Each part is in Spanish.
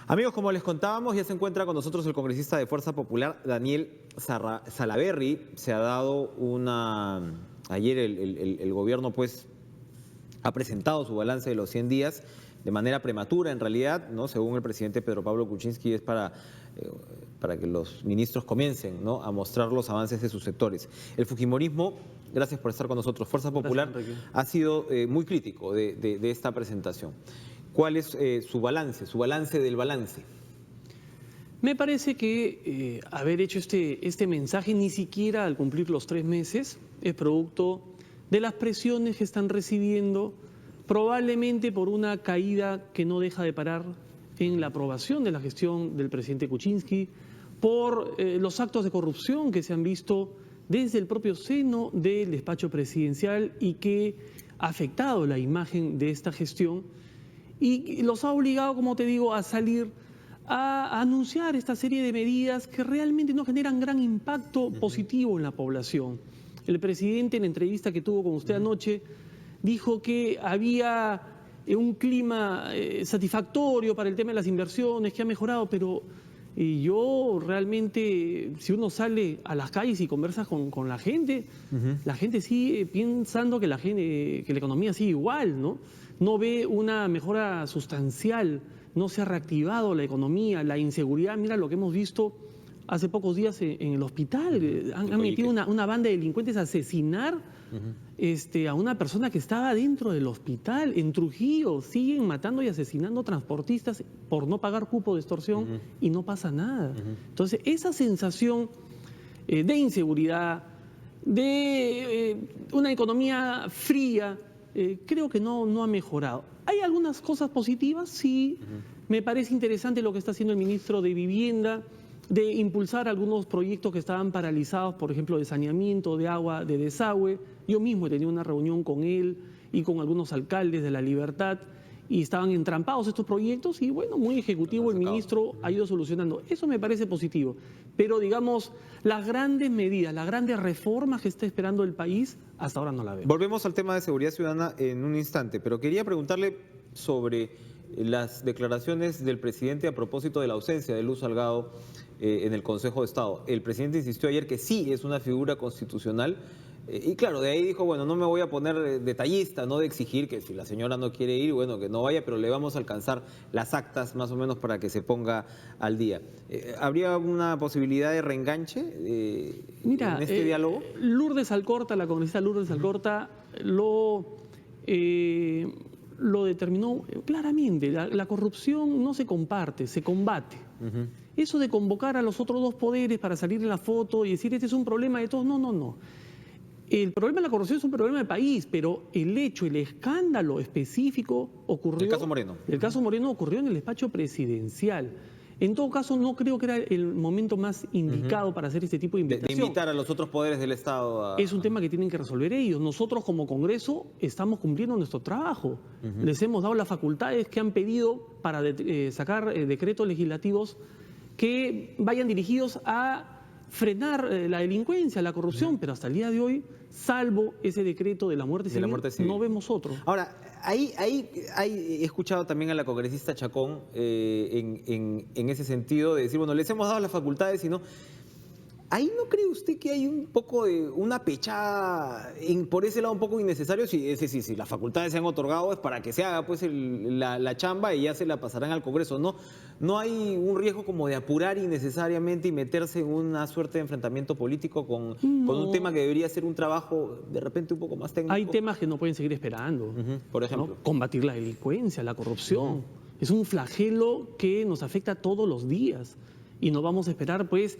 Amigos, como les contábamos, ya se encuentra con nosotros el congresista de Fuerza Popular, Daniel Salaverry. Se ha dado una... Ayer el gobierno pues ha presentado su balance de los 100 días de manera prematura, en realidad, ¿no? Según el presidente Pedro Pablo Kuczynski, es para que los ministros comiencen, ¿no?, a mostrar los avances de sus sectores. El fujimorismo, gracias por estar con nosotros, Fuerza Popular, ha sido muy crítico de esta presentación. ¿Cuál es su balance del balance? Me parece que haber hecho este mensaje ni siquiera al cumplir los 3 meses es producto de las presiones que están recibiendo, probablemente por una caída que no deja de parar en la aprobación de la gestión del presidente Kuczynski, por los actos de corrupción que se han visto desde el propio seno del despacho presidencial y que ha afectado la imagen de esta gestión y los ha obligado, como te digo, a salir a anunciar esta serie de medidas que realmente no generan gran impacto positivo en la población. El presidente, en la entrevista que tuvo con usted anoche, dijo que había un clima satisfactorio para el tema de las inversiones, que ha mejorado, pero yo realmente, si uno sale a las calles y conversa con la gente sigue pensando que la economía sigue igual, ¿no? No ve una mejora sustancial, no se ha reactivado la economía, la inseguridad. Mira lo que hemos visto hace pocos días en el hospital. Han metido una banda de delincuentes a asesinar a una persona que estaba dentro del hospital. En Trujillo siguen matando y asesinando transportistas por no pagar cupo de extorsión y no pasa nada. Entonces, esa sensación de inseguridad, de una economía fría, creo que no ha mejorado. Hay algunas cosas positivas, sí. Me parece interesante lo que está haciendo el ministro de Vivienda, de impulsar algunos proyectos que estaban paralizados, por ejemplo, de saneamiento, de agua, de desagüe. Yo mismo he tenido una reunión con él y con algunos alcaldes de La Libertad y estaban entrampados estos proyectos y, bueno, muy ejecutivo el ministro ha ido solucionando. Eso me parece positivo. Pero, digamos, las grandes medidas, las grandes reformas que está esperando el país, hasta ahora no la veo. Volvemos al tema de seguridad ciudadana en un instante, pero quería preguntarle sobre las declaraciones del presidente a propósito de la ausencia de Luz Salgado en el Consejo de Estado. El presidente insistió ayer que sí es una figura constitucional y claro, de ahí dijo, bueno, no me voy a poner detallista, no de exigir que si la señora no quiere ir, bueno, que no vaya, pero le vamos a alcanzar las actas más o menos para que se ponga al día. ¿Habría una posibilidad de reenganche en este diálogo? Lourdes Alcorta, la congresista Lourdes Alcorta, lo determinó claramente. La corrupción no se comparte, se combate. Eso de convocar a los otros dos poderes para salir en la foto y decir este es un problema de todos, no. El problema de la corrupción es un problema de país, pero el escándalo específico ocurrió... El caso Moreno. El caso Moreno ocurrió en el despacho presidencial. En todo caso, no creo que era el momento más indicado para hacer este tipo de invitación. De invitar a los otros poderes del Estado a... Es un tema que tienen que resolver ellos. Nosotros como Congreso estamos cumpliendo nuestro trabajo. Les hemos dado las facultades que han pedido para sacar decretos legislativos que vayan dirigidos a frenar la delincuencia, la corrupción, pero hasta el día de hoy, salvo ese decreto de la muerte civil, no vemos otro. Ahora, ahí he escuchado también a la congresista Chacón en ese sentido de decir, bueno, les hemos dado las facultades y no... ¿Ahí no cree usted que hay un poco de una pechada por ese lado un poco innecesario? Si las facultades se han otorgado es para que se haga pues la chamba y ya se la pasarán al Congreso. ¿No hay un riesgo como de apurar innecesariamente y meterse en una suerte de enfrentamiento político con un tema que debería ser un trabajo de repente un poco más técnico? Hay temas que no pueden seguir esperando. Por ejemplo, ¿no? Combatir la delincuencia, la corrupción. Es un flagelo que nos afecta todos los días y no vamos a esperar pues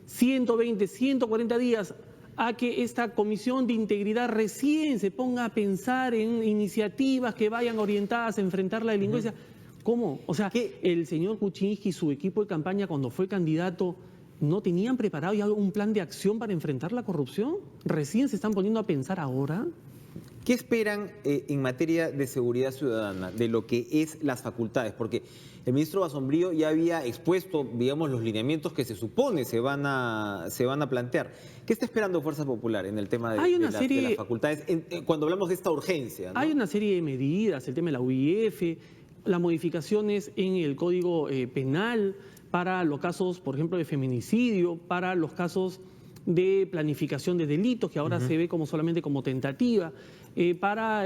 120, 140 días a que esta Comisión de Integridad recién se ponga a pensar en iniciativas que vayan orientadas a enfrentar la delincuencia. ¿Cómo? O sea, el señor Kuczynski y su equipo de campaña cuando fue candidato no tenían preparado ya un plan de acción para enfrentar la corrupción. Recién se están poniendo a pensar ahora. ¿Qué esperan en materia de seguridad ciudadana, de lo que es las facultades? Porque el ministro Basombrío ya había expuesto, digamos, los lineamientos que se supone se van a plantear. ¿Qué está esperando Fuerza Popular en el tema de las facultades cuando hablamos de esta urgencia, ¿no? Hay una serie de medidas, el tema de la UIF. las modificaciones en el Código Penal para los casos, por ejemplo, de feminicidio, para los casos de planificación de delitos, que ahora se ve como solamente como tentativa, para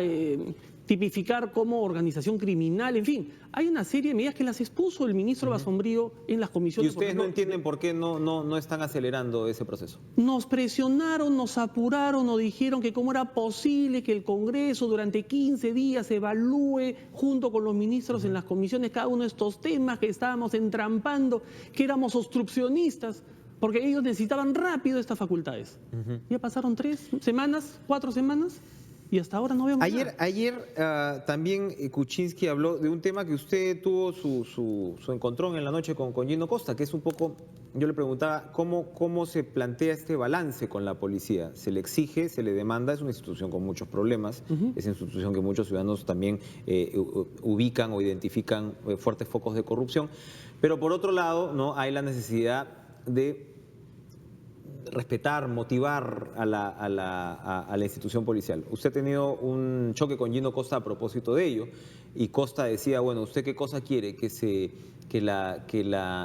tipificar como organización criminal, en fin, hay una serie de medidas que las expuso el ministro Basombrío en las ¿Y comisiones. ustedes no entienden por qué no están acelerando ese proceso? Nos presionaron, nos apuraron, nos dijeron que cómo era posible que el Congreso durante 15 días evalúe junto con los ministros en las comisiones cada uno de estos temas, que estábamos entrampando, que éramos obstruccionistas, porque ellos necesitaban rápido estas facultades. Ya pasaron 3 semanas, 4 semanas, y hasta ahora no vemos nada. Ayer también Kuczynski habló de un tema que usted tuvo su encontrón en la noche con Gino Costa, que es un poco, yo le preguntaba, ¿cómo se plantea este balance con la policía? ¿Se le exige, se le demanda? Es una institución con muchos problemas, es una institución que muchos ciudadanos también ubican o identifican fuertes focos de corrupción, pero por otro lado, ¿no?, hay la necesidad de respetar, motivar a la institución policial. Usted ha tenido un choque con Gino Costa a propósito de ello, y Costa decía, bueno, ¿usted qué cosa quiere? Que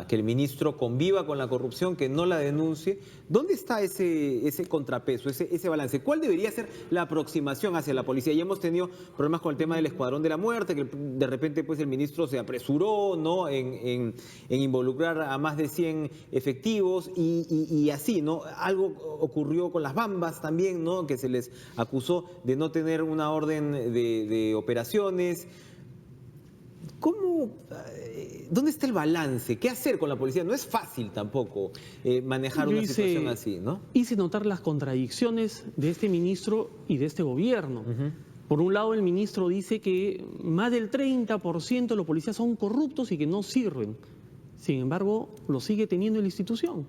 el ministro conviva con la corrupción, que no la denuncie. ¿Dónde está ese contrapeso, ese balance? ¿Cuál debería ser la aproximación hacia la policía? Ya hemos tenido problemas con el tema del Escuadrón de la Muerte, que de repente pues el ministro se apresuró, ¿no?, en involucrar a más de 100 efectivos y así, ¿no? Algo ocurrió con las Bambas también, ¿no?, que se les acusó de no tener una orden de operaciones. ¿Dónde está el balance? ¿Qué hacer con la policía? No es fácil tampoco manejar una situación así, ¿no? Hice notar las contradicciones de este ministro y de este gobierno. Por un lado, el ministro dice que más del 30% de los policías son corruptos y que no sirven. Sin embargo, lo sigue teniendo en la institución.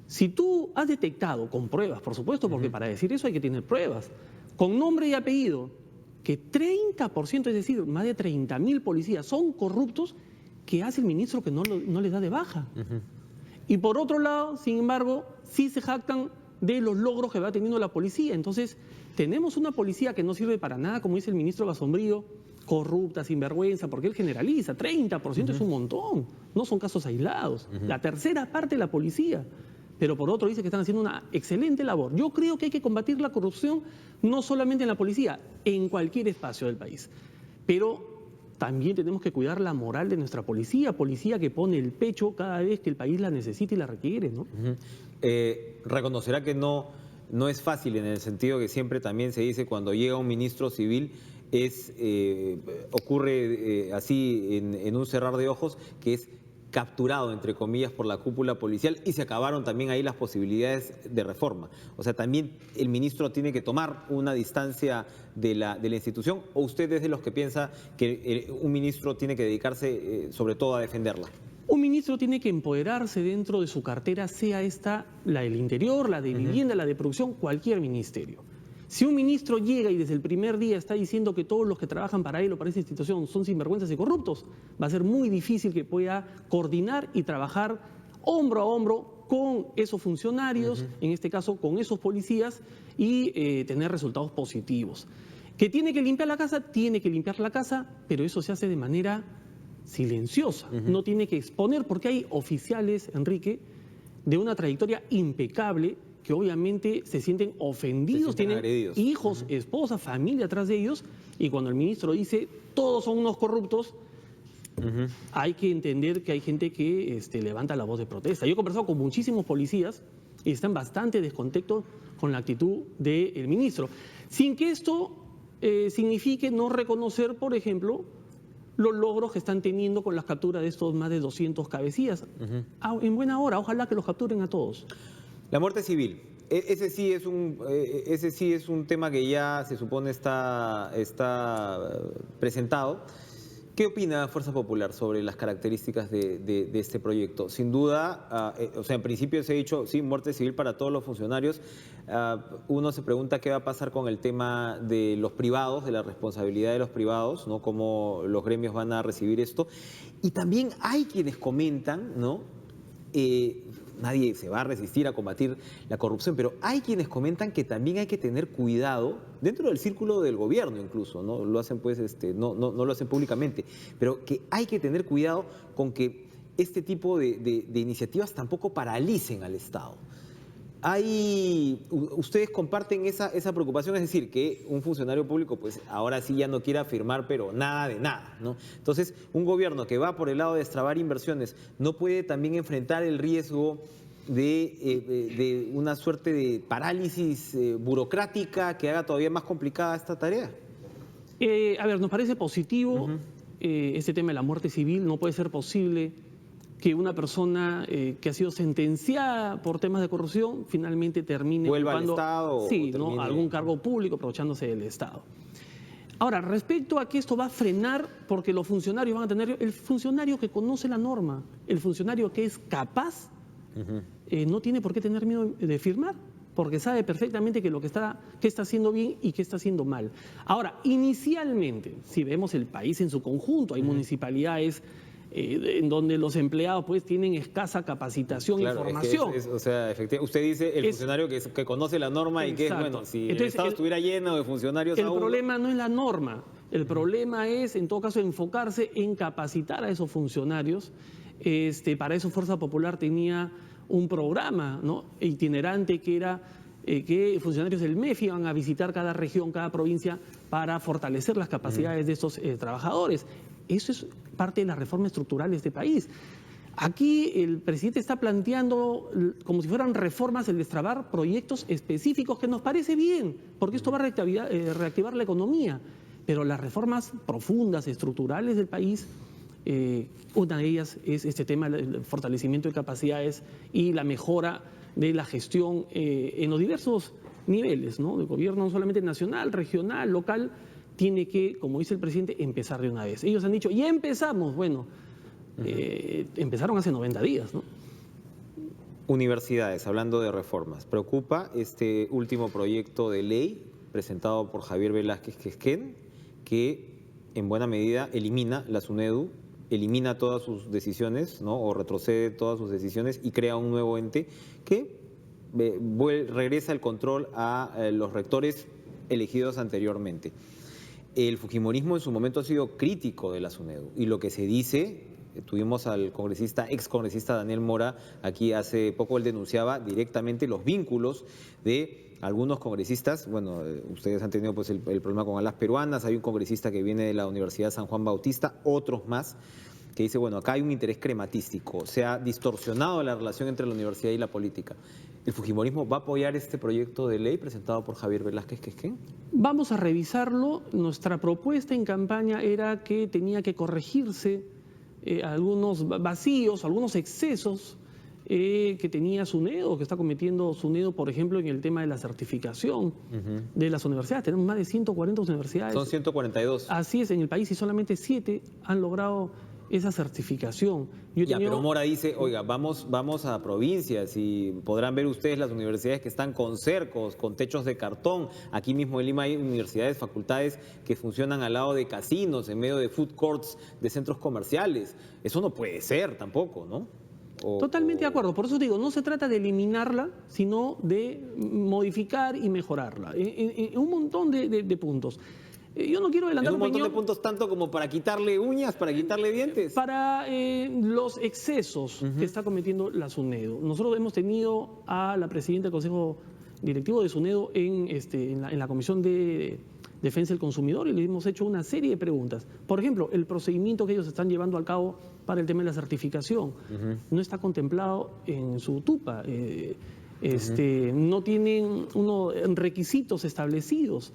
Si tú has detectado, con pruebas, por supuesto, porque para decir eso hay que tener pruebas, con nombre y apellido, que 30%, es decir, más de 30.000 policías son corruptos, ¿qué hace el ministro que no les da de baja? Y por otro lado, sin embargo, sí se jactan de los logros que va teniendo la policía. Entonces, tenemos una policía que no sirve para nada, como dice el ministro Basombrío, corrupta, sinvergüenza, porque él generaliza, 30% es un montón, no son casos aislados. La tercera parte de la policía. Pero por otro dice que están haciendo una excelente labor. Yo creo que hay que combatir la corrupción no solamente en la policía, en cualquier espacio del país. Pero también tenemos que cuidar la moral de nuestra policía que pone el pecho cada vez que el país la necesita y la requiere, ¿no? Reconocerá que no es fácil, en el sentido que siempre también se dice cuando llega un ministro civil, ocurre así en un cerrar de ojos, que es capturado, entre comillas, por la cúpula policial, y se acabaron también ahí las posibilidades de reforma. O sea, también el ministro tiene que tomar una distancia de la institución, ¿o usted es de los que piensa que un ministro tiene que dedicarse sobre todo a defenderla? Un ministro tiene que empoderarse dentro de su cartera, sea esta la del Interior, la de Vivienda, la de Producción, cualquier ministerio. Si un ministro llega y desde el primer día está diciendo que todos los que trabajan para él o para esa institución son sinvergüenzas y corruptos, va a ser muy difícil que pueda coordinar y trabajar hombro a hombro con esos funcionarios, en este caso con esos policías, y tener resultados positivos. ¿Que tiene que limpiar la casa? Tiene que limpiar la casa, pero eso se hace de manera silenciosa. No tiene que exponer, porque hay oficiales, Enrique, de una trayectoria impecable, que obviamente se sienten ofendidos, tienen agredidos, hijos, esposas, familia atrás de ellos, y cuando el ministro dice todos son unos corruptos, hay que entender que hay gente que levanta la voz de protesta. Yo he conversado con muchísimos policías y están bastante descontentos con la actitud del ministro, sin que esto signifique no reconocer, por ejemplo, los logros que están teniendo con las capturas de estos más de 200 cabecillas. En buena hora, ojalá que los capturen a todos. La muerte civil, ese sí es un tema que ya se supone está presentado. ¿Qué opina Fuerza Popular sobre las características de este proyecto? Sin duda, o sea, en principio se ha dicho, sí, muerte civil para todos los funcionarios. Uno se pregunta qué va a pasar con el tema de los privados, de la responsabilidad de los privados, ¿no? Cómo los gremios van a recibir esto. Y también hay quienes comentan, ¿no?, nadie se va a resistir a combatir la corrupción, pero hay quienes comentan que también hay que tener cuidado, dentro del círculo del gobierno incluso, no lo hacen pues, no lo hacen públicamente, pero que hay que tener cuidado con que este tipo de iniciativas tampoco paralicen al Estado. Ustedes comparten esa preocupación, es decir, que un funcionario público pues ahora sí ya no quiere afirmar, pero nada de nada, ¿no? Entonces, un gobierno que va por el lado de destrabar inversiones no puede también enfrentar el riesgo de una suerte de parálisis burocrática que haga todavía más complicada esta tarea. A ver, nos parece positivo este tema de la muerte civil. No puede ser posible que una persona que ha sido sentenciada por temas de corrupción finalmente termine vuelva al Estado. Sí, ¿no? Algún cargo público aprovechándose del Estado. Ahora, respecto a que esto va a frenar porque los funcionarios van a tener, el funcionario que conoce la norma, el funcionario que es capaz, no tiene por qué tener miedo de firmar, porque sabe perfectamente que lo que está haciendo bien y qué está haciendo mal. Ahora, inicialmente, si vemos el país en su conjunto, hay municipalidades en donde los empleados pues tienen escasa capacitación e información. O sea, efectivamente, usted dice el funcionario que conoce la norma. Exacto. Y que es, bueno, si entonces, el Estado estuviera lleno de funcionarios... El problema no es la norma, el problema es, en todo caso, enfocarse en capacitar a esos funcionarios. Para eso Fuerza Popular tenía un programa, ¿no?, itinerante, que era que funcionarios del MEF iban a visitar cada región, cada provincia, para fortalecer las capacidades de estos trabajadores. Eso es parte de la reforma estructural de este país. Aquí el presidente está planteando como si fueran reformas el destrabar proyectos específicos, que nos parece bien, porque esto va a reactivar la economía. Pero las reformas profundas, estructurales del país, una de ellas es este tema del fortalecimiento de capacidades y la mejora de la gestión en los diversos niveles, ¿no?, de gobierno, no solamente nacional, regional, local. Tiene que, como dice el presidente, empezar de una vez. Ellos han dicho, ya empezamos. Bueno, empezaron hace 90 días, ¿no? Universidades, hablando de reformas, ¿preocupa este último proyecto de ley presentado por Javier Velázquez Quesquén, que en buena medida elimina la SUNEDU, elimina todas sus decisiones, ¿no?, o retrocede todas sus decisiones y crea un nuevo ente que regresa el control a los rectores elegidos anteriormente? El fujimorismo en su momento ha sido crítico de la SUNEDU y lo que se dice, tuvimos al excongresista Daniel Mora aquí hace poco, él denunciaba directamente los vínculos de algunos congresistas. Bueno, ustedes han tenido pues el problema con Alas Peruanas, hay un congresista que viene de la Universidad San Juan Bautista, otros más, que dice, bueno, acá hay un interés crematístico, se ha distorsionado la relación entre la universidad y la política. ¿El fujimorismo va a apoyar este proyecto de ley presentado por Javier Velázquez Quesquén? Vamos a revisarlo. Nuestra propuesta en campaña era que tenía que corregirse algunos vacíos, algunos excesos que tenía SUNEDU, que está cometiendo SUNEDU, por ejemplo, en el tema de la certificación de las universidades. Tenemos más de 140 universidades. Son 142. Así es, en el país, y solamente 7 han logrado esa certificación. Pero Mora dice, oiga, vamos a provincias y podrán ver ustedes las universidades que están con cercos, con techos de cartón. Aquí mismo en Lima hay universidades, facultades que funcionan al lado de casinos, en medio de food courts, de centros comerciales. Eso no puede ser tampoco, ¿no? Totalmente de acuerdo. Por eso digo, no se trata de eliminarla, sino de modificar y mejorarla en un montón de puntos. Yo no quiero adelantar un montón de puntos, tanto como para quitarle uñas, para quitarle dientes. Para los excesos que está cometiendo la SUNEDU. Nosotros hemos tenido a la presidenta del Consejo Directivo de SUNEDU en la Comisión de Defensa del Consumidor y le hemos hecho una serie de preguntas. Por ejemplo, el procedimiento que ellos están llevando a cabo para el tema de la certificación no está contemplado en su TUPA. No tienen requisitos establecidos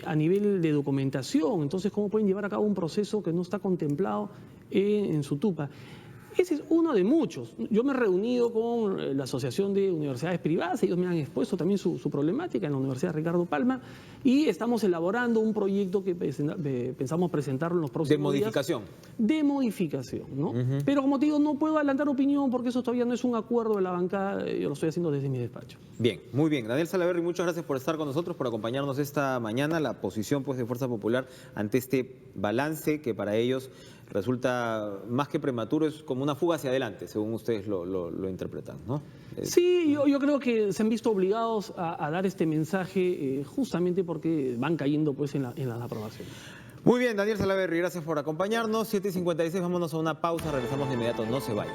a nivel de documentación. Entonces, ¿cómo pueden llevar a cabo un proceso que no está contemplado en su TUPA? Ese es uno de muchos. Yo me he reunido con la Asociación de Universidades Privadas, ellos me han expuesto también su problemática en la Universidad Ricardo Palma, y estamos elaborando un proyecto que pensamos presentarlo en los próximos días. De modificación, ¿no? Pero como te digo, no puedo adelantar opinión porque eso todavía no es un acuerdo de la bancada, yo lo estoy haciendo desde mi despacho. Bien, muy bien. Daniel Salaverry, muchas gracias por estar con nosotros, por acompañarnos esta mañana. La posición pues de Fuerza Popular ante este balance que para ellos resulta más que prematuro, es como una fuga hacia adelante, según ustedes lo interpretan, ¿no? Sí, yo creo que se han visto obligados a dar este mensaje justamente porque van cayendo pues en las aprobaciones. Muy bien, Daniel Salaverry, gracias por acompañarnos. 7:56, vámonos a una pausa, regresamos de inmediato, no se vayan.